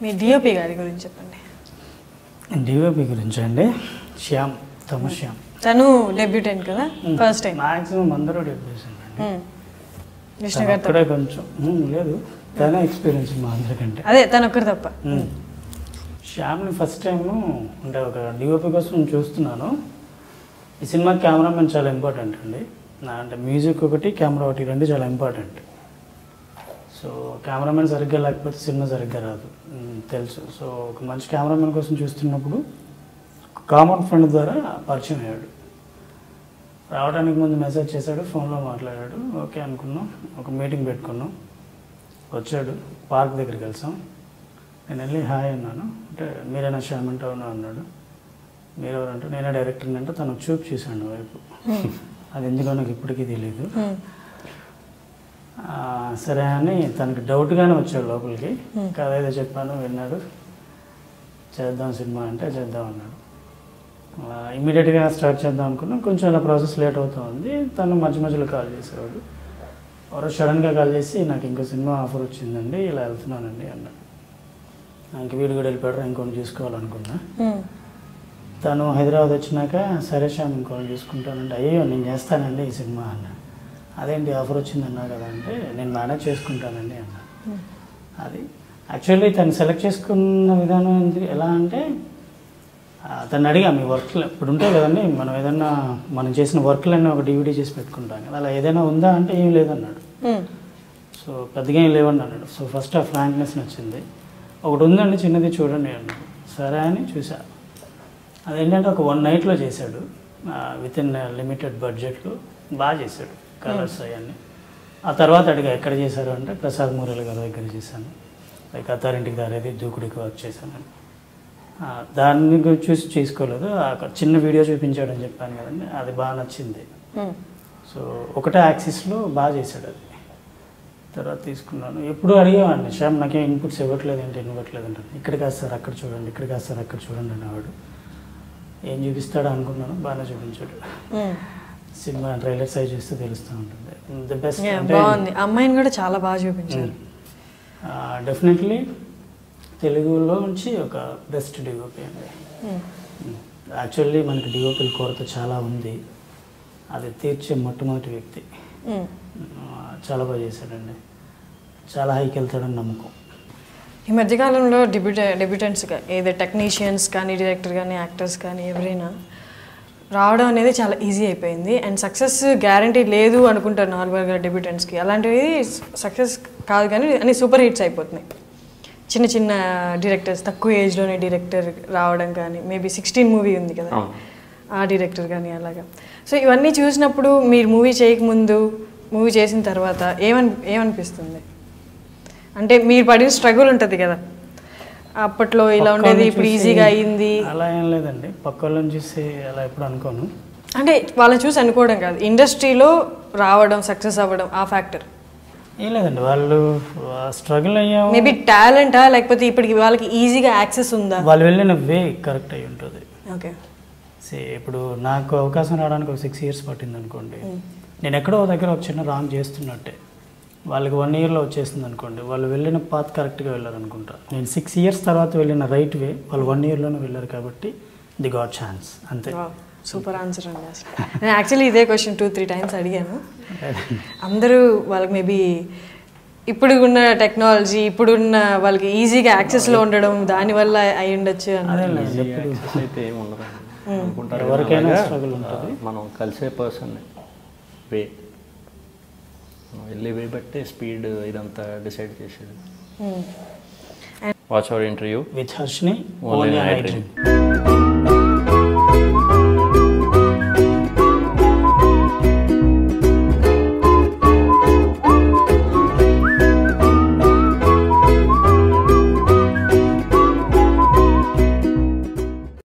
మీ DOP గారి గురించి చెప్పండి. డిఓపి గురించి అండి, శ్యామ్, తమ శ్యామ్. తను డెబ్యూటెంట్ కదా, ఫస్ట్ టైం. మాక్సిమం అందరూ డెబ్యూటెంట్ అండి. విష్ణు గారు అక్కడే కొంచెం లేదు, తనే ఎక్స్పీరియన్స్ మా అందరికంటే. అదే తను ఒక్కరు తప్ప. శ్యామ్ని ఫస్ట్ టైము అంటే ఒక డిఓపి కోసం చూస్తున్నాను. ఈ సినిమా కెమెరామెన్ చాలా ఇంపార్టెంట్ అండి. అంటే మ్యూజిక్ ఒకటి, కెమెరా ఒకటి, రెండు చాలా ఇంపార్టెంట్. సో కెమెరామెన్ సరిగ్గా లేకపోతే సినిమా సరిగ్గా రాదు, తెలుసు. సో ఒక మంచి కెమెరామెన్ కోసం చూస్తున్నప్పుడు కామన్ ఫ్రెండ్ ద్వారా పరిచయం అయ్యాడు. రావడానికి ముందు మెసేజ్ చేశాడు, ఫోన్లో మాట్లాడాడు, ఓకే అనుకున్నాం. ఒక మీటింగ్ పెట్టుకున్నాం, వచ్చాడు, పార్క్ దగ్గరికి వెళ్సాం. నేను వెళ్ళి హాయ్ అన్నాను. అంటే మీరైనా శ్యామ్ అంటే అవునా అన్నాడు. మీరెవరంటే నేనే డైరెక్టర్ని అంటే తను చూపు చూశాడు వైపు. అది ఎందుకో నాకు ఇప్పటికీ తెలియదు. సరే అని తనకి డౌట్గానే వచ్చాడు లోపలికి. కథ ఏదో చెప్పాను, విన్నాడు. చేద్దాం సినిమా అంటే చేద్దాం అన్నాడు. ఇమీడియట్గా స్టార్ట్ చేద్దాం అనుకున్నాం. కొంచెం అలా ప్రాసెస్ లేట్ అవుతూ ఉంది. తను మధ్య మధ్యలో కాల్ చేసేవాడు. ఎవరో సడన్గా కాల్ చేసి నాకు ఇంకో సినిమా ఆఫర్ వచ్చిందండి, ఇలా వెళ్తున్నానండి అన్నాడు. ఇంక వీడు కూడా వెళ్ళిపోయాడు, ఇంకొని చూసుకోవాలనుకున్నా. తను హైదరాబాద్ వచ్చినాక సరే శ్యామ్ ఇంకోటి చూసుకుంటానండి. అయ్యో నేను చేస్తానండి ఈ సినిమా అన్నా. అదేంటి ఆఫర్ వచ్చిందన్నా కదా అంటే నేను మేనేజ్ చేసుకుంటానండి అన్నా. అది యాక్చువల్లీ తను సెలెక్ట్ చేసుకున్న విధానం ఎలా అంటే తను అడిగా మీ వర్క్లు ఇప్పుడు ఉంటాయి కదండి, మనం ఏదన్నా మనం చేసిన వర్క్లన్నీ ఒక డివిడీ చేసి పెట్టుకుంటాం కదా, అలా ఏదైనా ఉందా అంటే ఏం లేదన్నాడు. సో పెద్దగా ఏం లేవని అన్నాడు. సో ఫస్ట్ ఆ ఫ్రాంక్నెస్ నచ్చింది. ఒకటి ఉందండి చిన్నది చూడండి అన్నాడు. సరే అని చూసా. అదేంటంటే ఒక 1 నైట్లో చేశాడు, విత్ ఇన్ లిమిటెడ్ బడ్జెట్లో బాగా చేశాడు, కలర్స్ అవన్నీ. ఆ తర్వాత అడిగా ఎక్కడ చేశారు అంటే ప్రసాద్ మురళి గారి దగ్గర చేశాను, లైక్ అత్తారింటికి దారేది దూకుడికి వర్క్ చేశాను. దాన్ని చూసి చేసుకోలేదు, చిన్న వీడియో చూపించాడని చెప్పాను కదండి, అది బాగా నచ్చింది. సో ఒకటే యాక్సిస్లో బాగా చేశాడు. అది తర్వాత తీసుకున్నాను. ఎప్పుడు అడిగేవాడిని, శ్యామ్ నాకేం ఇన్పుట్స్ ఇవ్వట్లేదు ఏంటి, ఇవ్వట్లేదు అంటే ఇక్కడ కాదు సార్ అక్కడ చూడండి, ఇక్కడ కాదు సార్ అక్కడ చూడండి అనేవాడు. ఏం చూపిస్తాడో అనుకున్నాను, బాగానే చూపించాడు. సినిమా ట్రైలర్ సైజ్ చూస్తే తెలుస్తూ ఉంటుంది. The best. బాగుంది, అమ్మాయిని కూడా చాలా బాగా చూపించారు. డెఫినెట్లీ తెలుగులో నుంచి ఒక బెస్ట్ డిఓపి అండి. యాక్చువల్లీ మనకి డిఓపిల కొరత చాలా ఉంది, అది తీర్చే మొట్టమొదటి వ్యక్తి. చాలా బాగా చేశాడండి, చాలా హైకి వెళ్తాడని నమ్మకం. ఈ మధ్యకాలంలో డెబ్యూటెంట్స్గా ఏదో టెక్నీషియన్స్ కానీ, డైరెక్టర్ కానీ, యాక్టర్స్ కానీ ఎవరైనా రావడం అనేది చాలా ఈజీ అయిపోయింది. అండ్ సక్సెస్ గ్యారంటీ లేదు అనుకుంటారు నార్మల్గా డెబ్యూటెంట్స్కి. అలాంటివి సక్సెస్ కాదు కానీ అన్ని సూపర్ హిట్స్ అయిపోతున్నాయి. చిన్న చిన్న డైరెక్టర్స్, తక్కువ ఏజ్లోనే డైరెక్టర్ రావడం కానీ, మేబీ 16 మూవీ ఉంది కదా ఆ డైరెక్టర్ కానీ అలాగా. సో ఇవన్నీ చూసినప్పుడు మీరు మూవీ చేయకముందు, మూవీ చేసిన తర్వాత ఏమనిపిస్తుంది? అంటే మీరు పడిన స్ట్రగుల్ ఉంటుంది కదా, అప్పట్లో ఇలా ఉండేది ఇప్పుడు ఈజీగా అయ్యింది. అలా ఏం లేదండి, పక్క వాళ్ళని చూసి అలా ఎప్పుడు అనుకోను. అంటే వాళ్ళని చూసి అనుకోవడం కాదు, ఇండస్ట్రీలో రావడం, సక్సెస్ అవ్వడం, ఆ ఫ్యాక్టర్ ఏం లేదండి. వాళ్ళు స్ట్రగుల్ అయ్యాము, మేబీ టాలెంటా లేకపోతే ఇప్పటికి వాళ్ళకి ఈజీగా యాక్సెస్ ఉందా? వాళ్ళు వెళ్ళిన వే కరెక్ట్ అయి ఉంటుంది. ఓకే, ఇప్పుడు నాకు అవకాశం రావడానికి ఒక 6 years పట్టింది అనుకోండి, నేను ఎక్కడో దగ్గర ఒక చిన్న రాంగ్ చేస్తున్నట్టే. వాళ్ళకి 1 yearలో వచ్చేసింది అనుకోండి, వాళ్ళు వెళ్ళిన పాత్ కరెక్ట్గా వెళ్ళారు అనుకుంటా. నేను 6 years తర్వాత వెళ్ళిన రైట్ వే వాళ్ళు 1 yearలోనే వెళ్ళారు కాబట్టి ది గాట్ ఛాన్స్, అంతే. సూపర్ ఆన్సర్ అండి. అసలు నేను యాక్చువల్లీ ఇదే క్వశ్చన్ 2-3 times అడిగాను. అందరూ వాళ్ళకి మేబీ ఇప్పుడు ఉన్న టెక్నాలజీ, ఇప్పుడున్న వాళ్ళకి ఈజీగా యాక్సెస్లో ఉండడం దానివల్ల అయి ఉండొచ్చు అయితే ఏమి ఉండదు. ఎవరికైనా స్ట్రగుల్ ఉంటుంది. మనం కలిసే పర్సన్ వే, వెళ్ళే వే బట్టే స్పీడ్ ఇదంతా డిసైడ్ చేసేది. Watch our interview with Harshini, only I dream.